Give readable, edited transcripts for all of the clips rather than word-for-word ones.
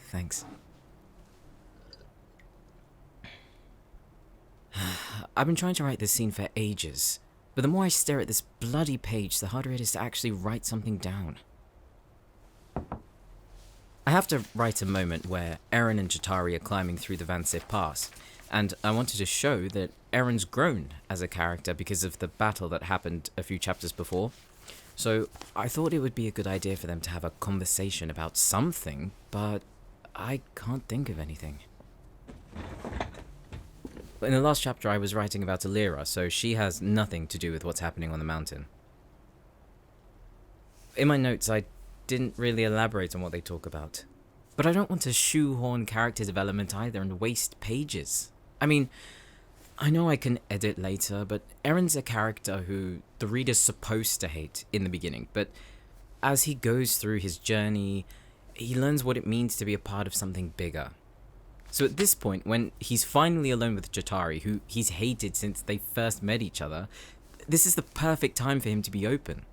thanks. I've been trying to write this scene for ages, but the more I stare at this bloody page, the harder it is to actually write something down. I have to write a moment where Eren and Chitauri are climbing through the Vansif Pass, and I wanted to show that Eren's grown as a character because of the battle that happened a few chapters before. So I thought it would be a good idea for them to have a conversation about something, but I can't think of anything. In the last chapter I was writing about Alira, so she has nothing to do with what's happening on the mountain. In my notes I didn't really elaborate on what they talk about, but I don't want to shoehorn character development either and waste pages. I mean, I know I can edit later, but Eren's a character who the reader's supposed to hate in the beginning, but as he goes through his journey, he learns what it means to be a part of something bigger. So at this point, when he's finally alone with Chitauri, who he's hated since they first met each other, this is the perfect time for him to be open.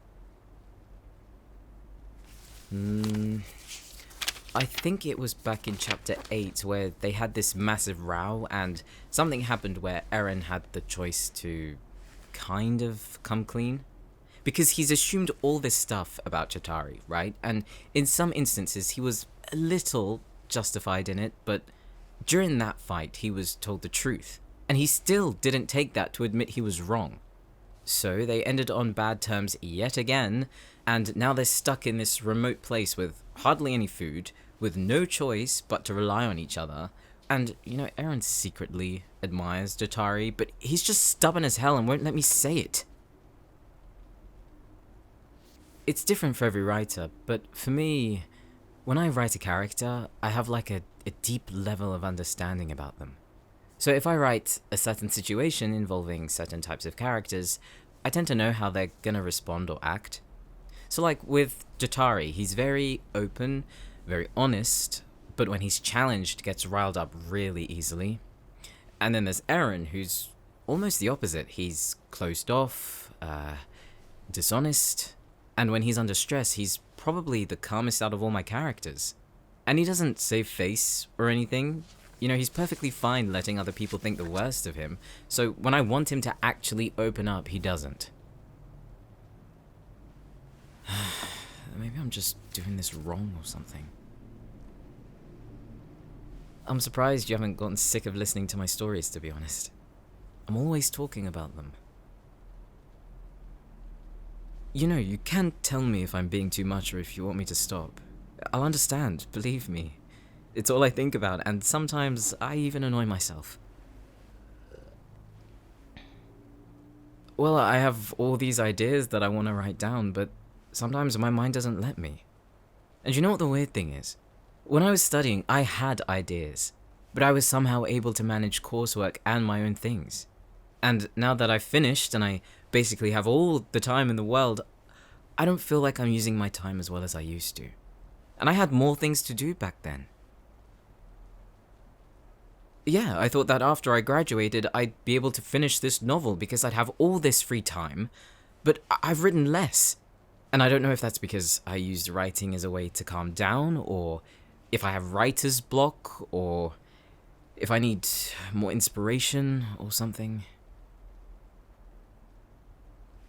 I think it was back in chapter 8 where they had this massive row and something happened where Eren had the choice to kind of come clean. Because he's assumed all this stuff about Chitauri, right? And in some instances he was a little justified in it, but during that fight he was told the truth. And he still didn't take that to admit he was wrong. So they ended on bad terms yet again, and now they're stuck in this remote place with hardly any food, with no choice but to rely on each other. And, you know, Eren secretly admires Chitauri, but he's just stubborn as hell and won't let me say it. It's different for every writer, but for me, when I write a character, I have like a deep level of understanding about them. So if I write a certain situation involving certain types of characters, I tend to know how they're gonna respond or act. So like with Chitauri, he's very open, very honest, but when he's challenged gets riled up really easily. And then there's Eren, who's almost the opposite. He's closed off, dishonest, and when he's under stress, he's probably the calmest out of all my characters. And he doesn't save face or anything. You know, he's perfectly fine letting other people think the worst of him, so when I want him to actually open up, he doesn't. Maybe I'm just doing this wrong or something. I'm surprised you haven't gotten sick of listening to my stories, to be honest. I'm always talking about them. You know, you can tell me if I'm being too much or if you want me to stop. I'll understand, believe me. It's all I think about, and sometimes I even annoy myself. Well, I have all these ideas that I want to write down, but sometimes my mind doesn't let me. And you know what the weird thing is? When I was studying, I had ideas, but I was somehow able to manage coursework and my own things. And now that I've finished and I basically have all the time in the world, I don't feel like I'm using my time as well as I used to. And I had more things to do back then. Yeah, I thought that after I graduated, I'd be able to finish this novel because I'd have all this free time, but I've written less. And I don't know if that's because I used writing as a way to calm down, or if I have writer's block, or if I need more inspiration or something.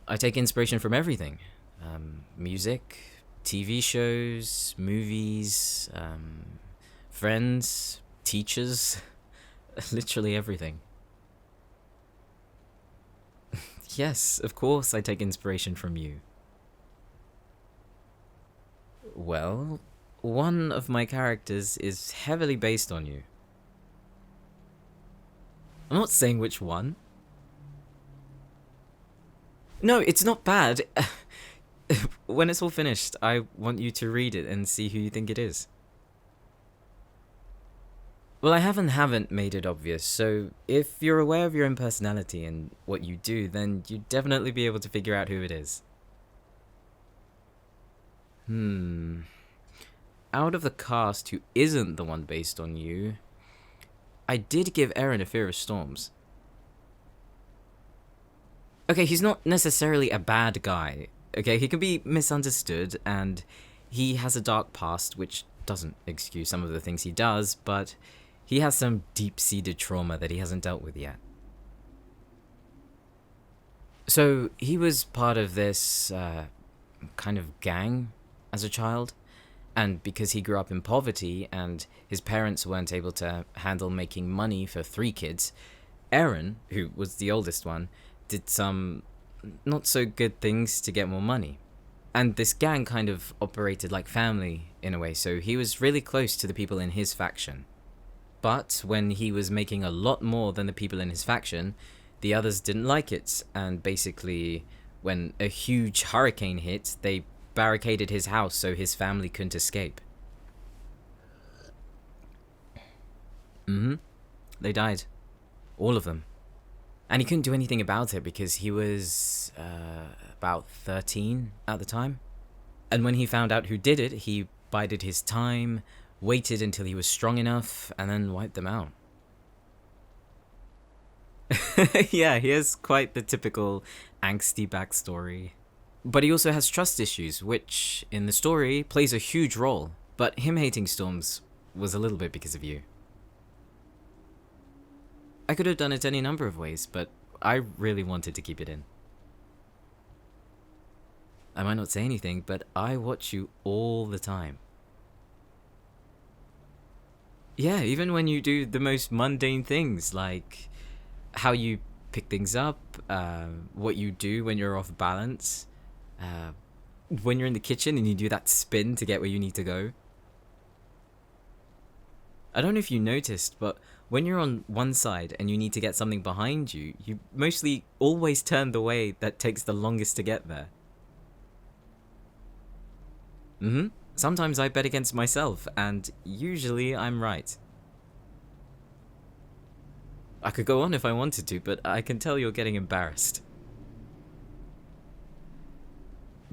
I take inspiration from everything. Music, TV shows, movies, friends, teachers, literally everything. Yes, of course I take inspiration from you. Well, one of my characters is heavily based on you. I'm not saying which one. No, it's not bad. When it's all finished, I want you to read it and see who you think it is. Well, I haven't made it obvious, so if you're aware of your own personality and what you do, then you'd definitely be able to figure out who it is. Out of the cast who isn't the one based on you, I did give Eren a fear of storms. Okay, he's not necessarily a bad guy. Okay, he can be misunderstood, and he has a dark past, which doesn't excuse some of the things he does, but he has some deep-seated trauma that he hasn't dealt with yet. So he was part of this kind of gang as a child, and because he grew up in poverty and his parents weren't able to handle making money for 3 kids, Aaron, who was the oldest one, did some not so good things to get more money. And this gang kind of operated like family in a way, so he was really close to the people in his faction. But when he was making a lot more than the people in his faction, the others didn't like it, and basically, when a huge hurricane hit, they barricaded his house so his family couldn't escape. They died. All of them. And he couldn't do anything about it because he was about 13 at the time. And when he found out who did it, he bided his time, waited until he was strong enough, and then wiped them out. Yeah, he has quite the typical angsty backstory. But he also has trust issues, which, in the story, plays a huge role. But him hating storms was a little bit because of you. I could have done it any number of ways, but I really wanted to keep it in. I might not say anything, but I watch you all the time. Yeah, even when you do the most mundane things, like how you pick things up, what you do when you're off balance, when you're in the kitchen and you do that spin to get where you need to go. I don't know if you noticed, but when you're on one side and you need to get something behind you, you mostly always turn the way that takes the longest to get there. Sometimes I bet against myself, and usually I'm right. I could go on if I wanted to, but I can tell you're getting embarrassed.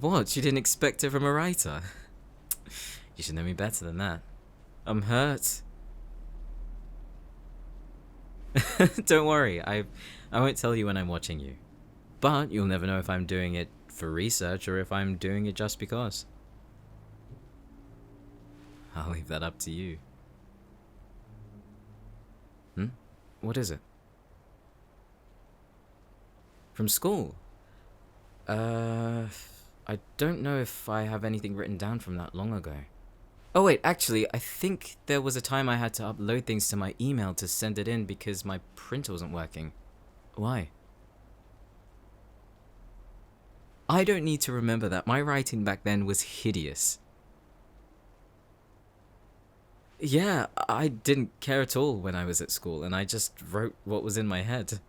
What? You didn't expect it from a writer? You should know me better than that. I'm hurt. Don't worry, I won't tell you when I'm watching you. But you'll never know if I'm doing it for research or if I'm doing it just because. I'll leave that up to you. What is it? From school? I don't know if I have anything written down from that long ago. Oh wait, actually, I think there was a time I had to upload things to my email to send it in because my printer wasn't working. Why? I don't need to remember that. My writing back then was hideous. Yeah, I didn't care at all when I was at school, and I just wrote what was in my head.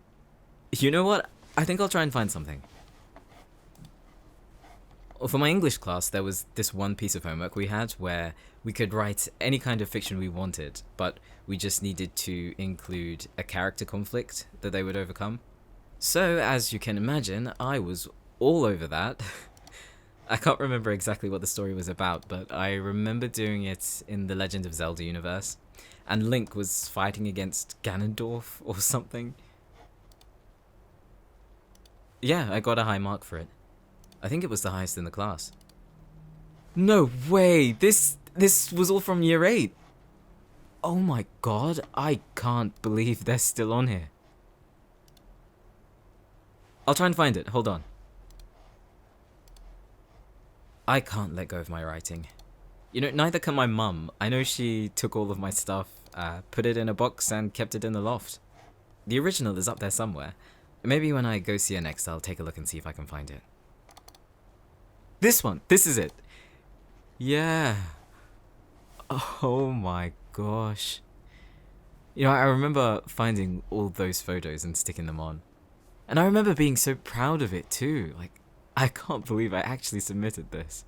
You know what? I think I'll try and find something. For my English class, there was this one piece of homework we had where we could write any kind of fiction we wanted, but we just needed to include a character conflict that they would overcome. So, as you can imagine, I was all over that. I can't remember exactly what the story was about, but I remember doing it in the Legend of Zelda universe, and Link was fighting against Ganondorf or something. Yeah, I got a high mark for it. I think it was the highest in the class. No way! This was all from year 8! Oh my god, I can't believe they're still on here. I'll try and find it, hold on. I can't let go of my writing. You know, neither can my mum. I know she took all of my stuff, put it in a box and kept it in the loft. The original is up there somewhere. Maybe when I go see her next, I'll take a look and see if I can find it. This one! This is it! Yeah. Oh my gosh. You know, I remember finding all those photos and sticking them on. And I remember being so proud of it too. Like, I can't believe I actually submitted this.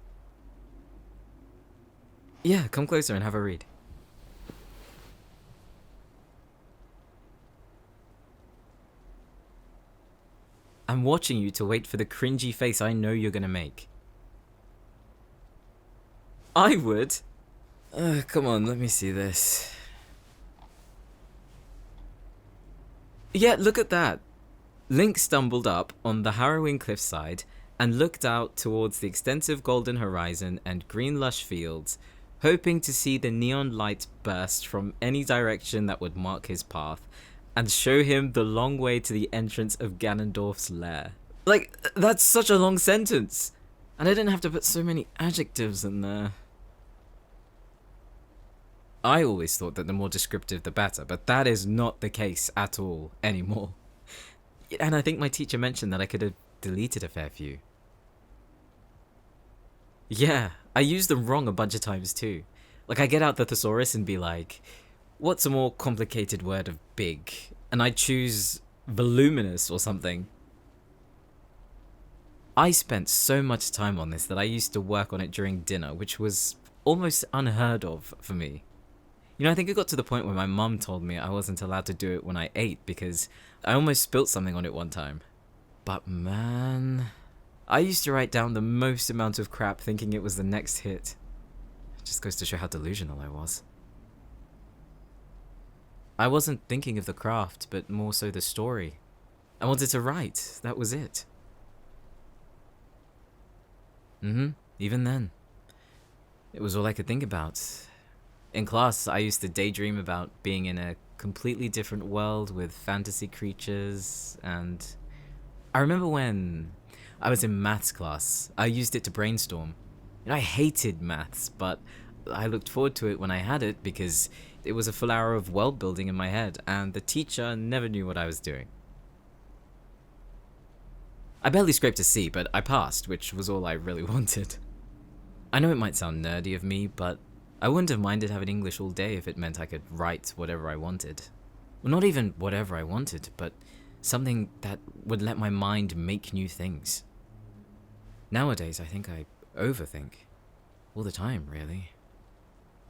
Yeah, come closer and have a read. I'm watching you to wait for the cringy face I know you're gonna make. I would. Come on, let me see this. Yeah, look at that. Link stumbled up on the harrowing cliffside and looked out towards the extensive golden horizon and green lush fields, hoping to see the neon light burst from any direction that would mark his path, and show him the long way to the entrance of Ganondorf's lair. Like, that's such a long sentence! And I didn't have to put so many adjectives in there. I always thought that the more descriptive the better, but that is not the case at all anymore. And I think my teacher mentioned that I could have deleted a fair few. Yeah, I used them wrong a bunch of times too. Like, I get out the thesaurus and be like, what's a more complicated word of big? And I choose voluminous or something. I spent so much time on this that I used to work on it during dinner, which was almost unheard of for me. You know, I think it got to the point where my mum told me I wasn't allowed to do it when I ate because I almost spilt something on it one time. But man, I used to write down the most amount of crap thinking it was the next hit. It just goes to show how delusional I was. I wasn't thinking of the craft, but more so the story. I wanted to write, that was it. Even then. It was all I could think about. In class, I used to daydream about being in a completely different world with fantasy creatures, and I remember when I was in maths class, I used it to brainstorm. And I hated maths, but I looked forward to it when I had it because it was a full hour of world building in my head, and the teacher never knew what I was doing. I barely scraped a C, but I passed, which was all I really wanted. I know it might sound nerdy of me, but I wouldn't have minded having English all day if it meant I could write whatever I wanted. Well, not even whatever I wanted, but something that would let my mind make new things. Nowadays, I think I overthink. All the time, really.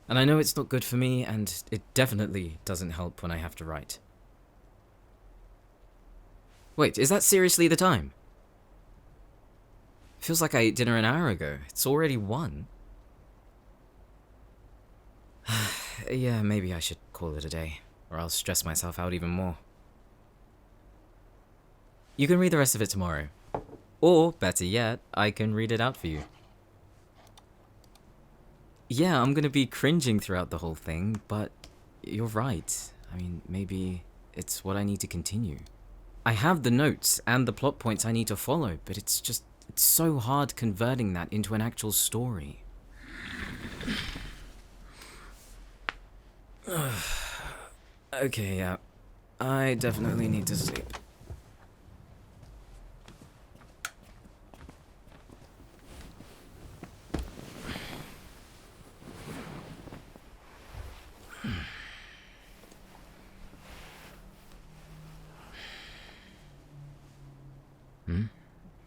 And I know it's not good for me, and it definitely doesn't help when I have to write. Wait, is that seriously the time? Feels like I ate dinner an hour ago. It's already 1. Yeah, maybe I should call it a day, or I'll stress myself out even more. You can read the rest of it tomorrow. Or, better yet, I can read it out for you. Yeah, I'm gonna be cringing throughout the whole thing, but you're right. I mean, maybe it's what I need to continue. I have the notes and the plot points I need to follow, but it's so hard converting that into an actual story. Okay, yeah. I definitely need to sleep.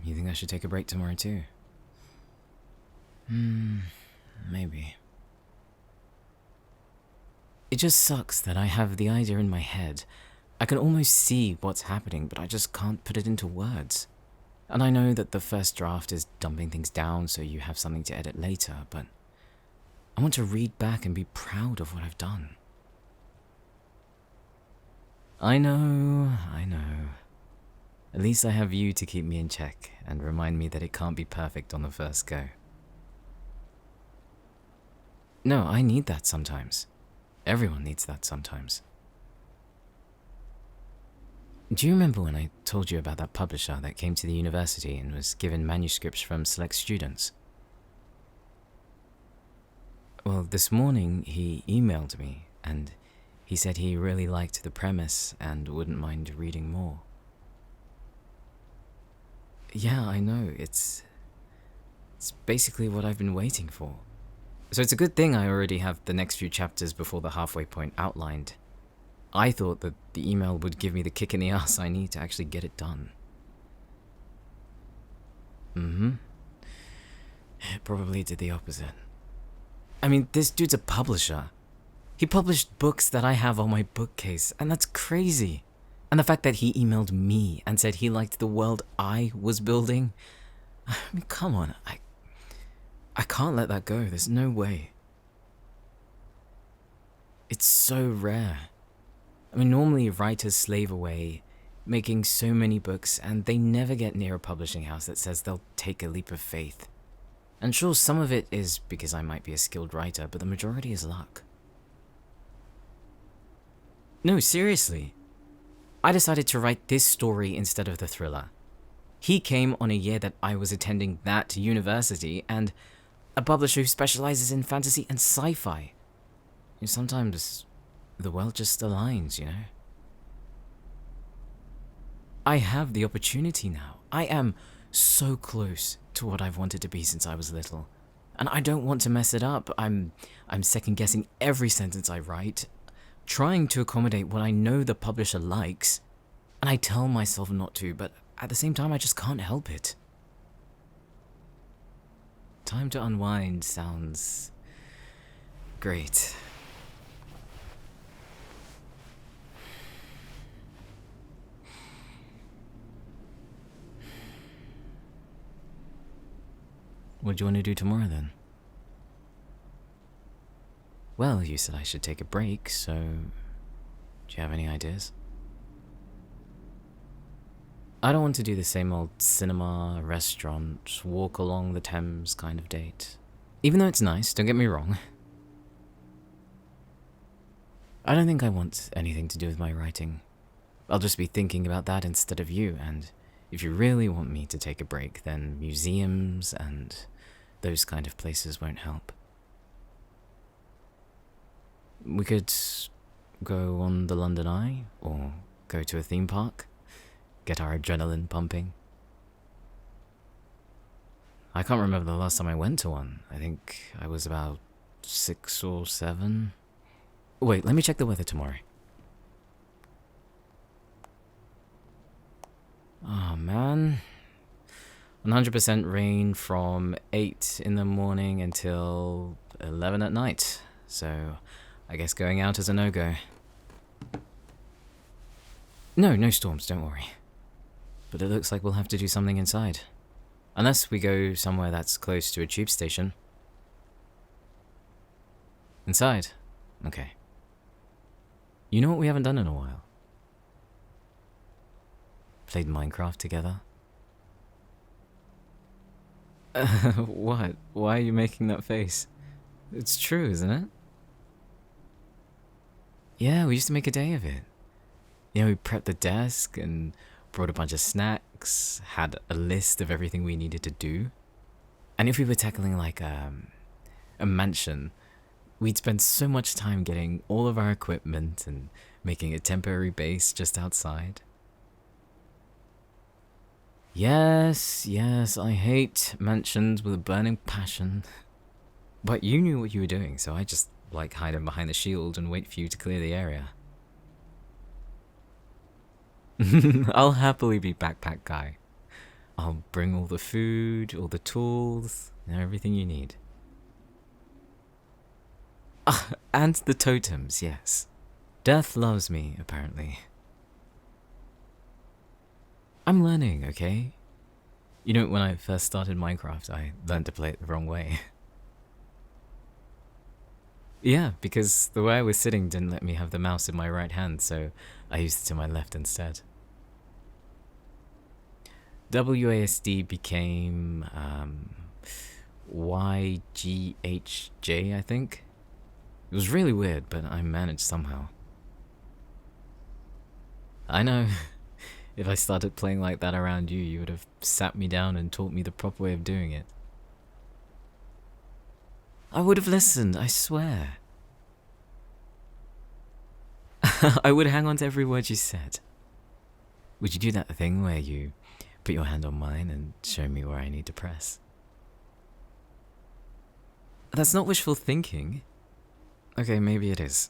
You think I should take a break tomorrow too? Maybe. It just sucks that I have the idea in my head. I can almost see what's happening, but I just can't put it into words. And I know that the first draft is dumping things down so you have something to edit later, but I want to read back and be proud of what I've done. I know. At least I have you to keep me in check and remind me that it can't be perfect on the first go. No, I need that sometimes. Everyone needs that sometimes. Do you remember when I told you about that publisher that came to the university and was given manuscripts from select students? Well, this morning he emailed me and he said he really liked the premise and wouldn't mind reading more. Yeah, I know, it's basically what I've been waiting for. So it's a good thing I already have the next few chapters before the halfway point outlined. I thought that the email would give me the kick in the ass I need to actually get it done. It probably did the opposite. I mean, this dude's a publisher. He published books that I have on my bookcase, and that's crazy. And the fact that he emailed me and said he liked the world I was building. I mean, come on, I can't let that go, there's no way. It's so rare. I mean, normally writers slave away, making so many books, and they never get near a publishing house that says they'll take a leap of faith. And sure, some of it is because I might be a skilled writer, but the majority is luck. No, seriously. I decided to write this story instead of the thriller. He came on a year that I was attending that university, and a publisher who specializes in fantasy and sci-fi. Sometimes the world just aligns, you know? I have the opportunity now. I am so close to what I've wanted to be since I was little. And I don't want to mess it up. I'm second guessing every sentence I write, trying to accommodate what I know the publisher likes, and I tell myself not to, but at the same time I just can't help it. Time to unwind sounds great. What do you want to do tomorrow then? Well, you said I should take a break, so do you have any ideas? I don't want to do the same old cinema, restaurant, walk along the Thames kind of date. Even though it's nice, don't get me wrong. I don't think I want anything to do with my writing. I'll just be thinking about that instead of you, and if you really want me to take a break, then museums and those kind of places won't help. We could go on the London Eye, or go to a theme park, get our adrenaline pumping. I can't remember the last time I went to one. I think I was about 6 or 7. Wait, let me check the weather tomorrow. Oh man. 100% rain from 8 in the morning until 11 at night. So I guess going out is a no-go. No storms, don't worry. But it looks like we'll have to do something inside. Unless we go somewhere that's close to a tube station. Inside? Okay. You know what we haven't done in a while? Played Minecraft together. What? Why are you making that face? It's true, isn't it? Yeah, we used to make a day of it. You know, we prepped the desk and brought a bunch of snacks, had a list of everything we needed to do. And if we were tackling like a mansion, we'd spend so much time getting all of our equipment and making a temporary base just outside. Yes, I hate mansions with a burning passion. But you knew what you were doing, so I just like hiding behind the shield and wait for you to clear the area. I'll happily be backpack guy. I'll bring all the food, all the tools, and everything you need. And the totems, yes. Death loves me, apparently. I'm learning, okay? You know, when I first started Minecraft, I learned to play it the wrong way. Yeah, because the way I was sitting didn't let me have the mouse in my right hand, so I used it in my left instead. WASD became YGHJ, I think. It was really weird, but I managed somehow. I know. If I started playing like that around you, you would have sat me down and taught me the proper way of doing it. I would have listened, I swear. I would hang on to every word you said. Would you do that thing where you put your hand on mine and show me where I need to press? That's not wishful thinking. Okay, maybe it is.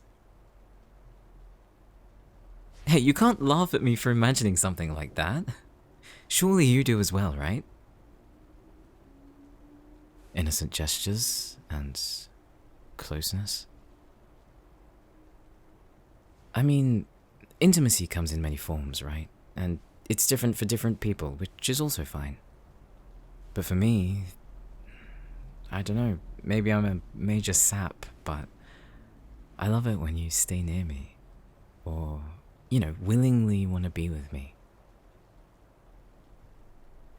Hey, you can't laugh at me for imagining something like that. Surely you do as well, right? Innocent gestures and closeness. I mean, intimacy comes in many forms, right? And it's different for different people, which is also fine. But for me, I don't know, maybe I'm a major sap, but I love it when you stay near me. Or, you know, willingly want to be with me.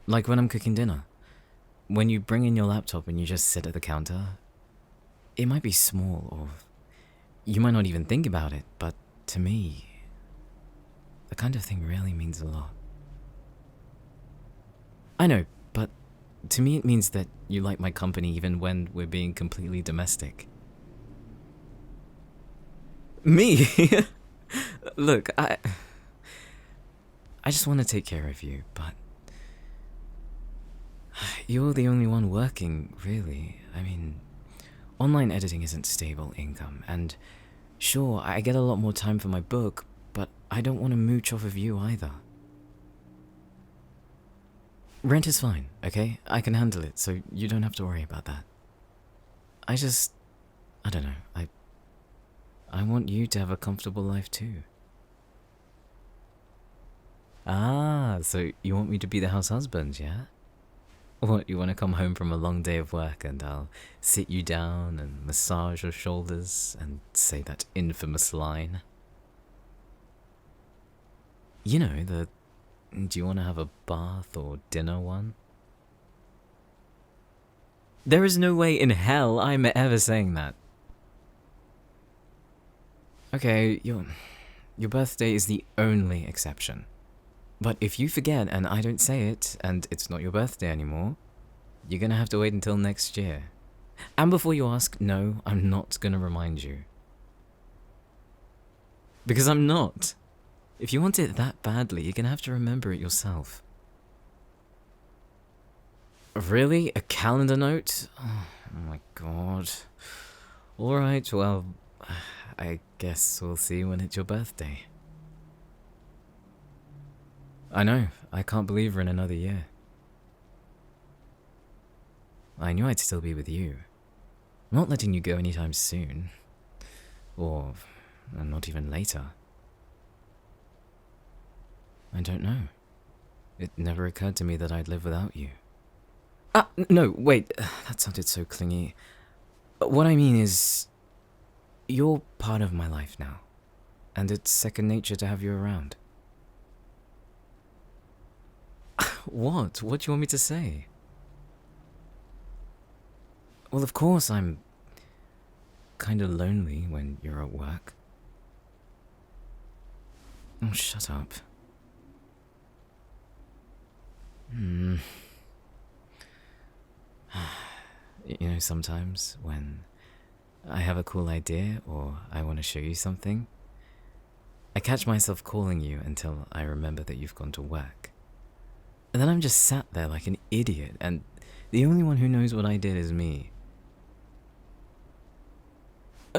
Like when I'm cooking dinner. when you bring in your laptop and you just sit at the counter, it might be small or you might not even think about it, but to me, the kind of thing really means a lot. I know, but to me it means that you like my company even when we're being completely domestic. Me? Look, I just want to take care of you, but you're the only one working, really. I mean, online editing isn't stable income, and sure, I get a lot more time for my book, but I don't want to mooch off of you either. Rent is fine, okay? I can handle it, so you don't have to worry about that. I don't know, I want you to have a comfortable life too. Ah, so you want me to be the house husband, yeah? What, you want to come home from a long day of work and I'll sit you down and massage your shoulders and say that infamous line? You know, do you want to have a bath or dinner one? There is no way in hell I'm ever saying that. Okay, your birthday is the only exception. But if you forget and I don't say it, and it's not your birthday anymore, you're gonna have to wait until next year. And before you ask, no, I'm not gonna remind you. Because I'm not. If you want it that badly, you're gonna have to remember it yourself. Really? A calendar note? Oh my god. Alright, well, I guess we'll see when it's your birthday. I know, I can't believe we're in another year. I knew I'd still be with you. I'm not letting you go anytime soon. Or not even later. I don't know. It never occurred to me that I'd live without you. No, wait, that sounded so clingy. What I mean is, you're part of my life now, and it's second nature to have you around. What? What do you want me to say? Well, of course I'm kinda lonely when you're at work. Oh, shut up. You know, sometimes when I have a cool idea or I want to show you something, I catch myself calling you until I remember that you've gone to work. And then I'm just sat there like an idiot, and the only one who knows what I did is me.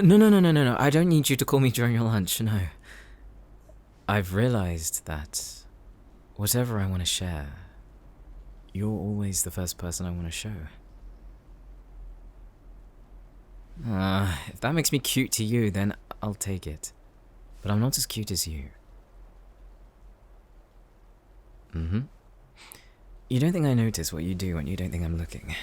No, I don't need you to call me during your lunch, no. I've realized that whatever I want to share, you're always the first person I want to show. If that makes me cute to you, then I'll take it. But I'm not as cute as you. You don't think I notice what you do when you don't think I'm looking?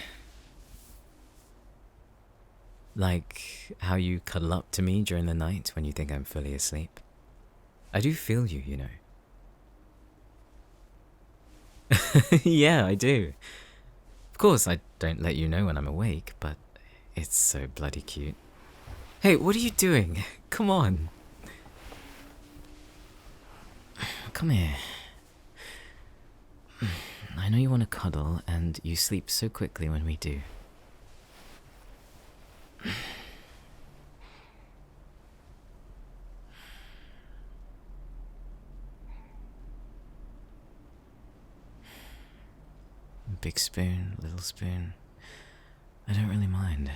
Like how you cuddle up to me during the night when you think I'm fully asleep. I do feel you, you know. Yeah, I do. Of course, I don't let you know when I'm awake, but it's so bloody cute. Hey, what are you doing? Come on. Come here. I know you want to cuddle, and you sleep so quickly when we do. Big spoon, little spoon. I don't really mind.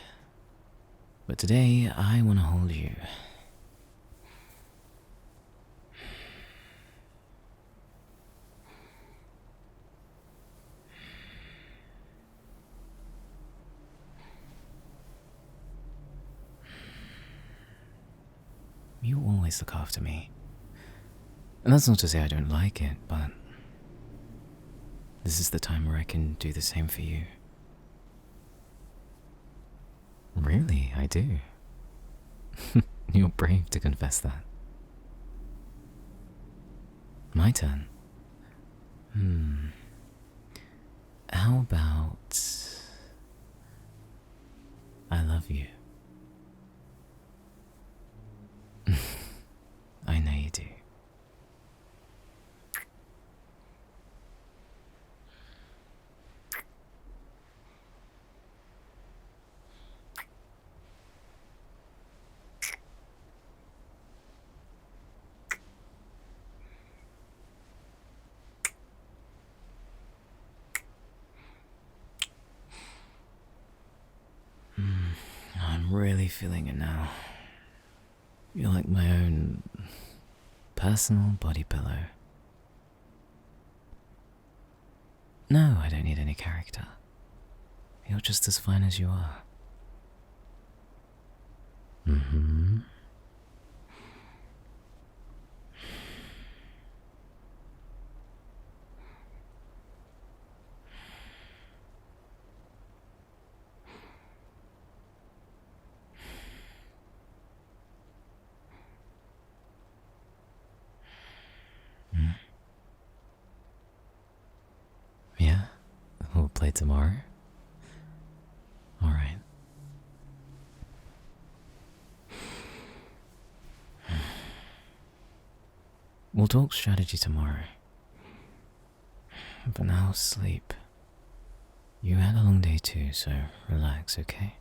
But today, I want to hold you. You always look after me. And that's not to say I don't like it, but this is the time where I can do the same for you. Really, I do. You're brave to confess that. My turn. How about love you. I know you do. I'm really feeling it now. You're like my own personal body pillow. No, I don't need any character. You're just as fine as you are. Mm-hmm. Yeah? We'll play tomorrow? Alright. We'll talk strategy tomorrow. But now sleep. You had a long day too, so relax, okay?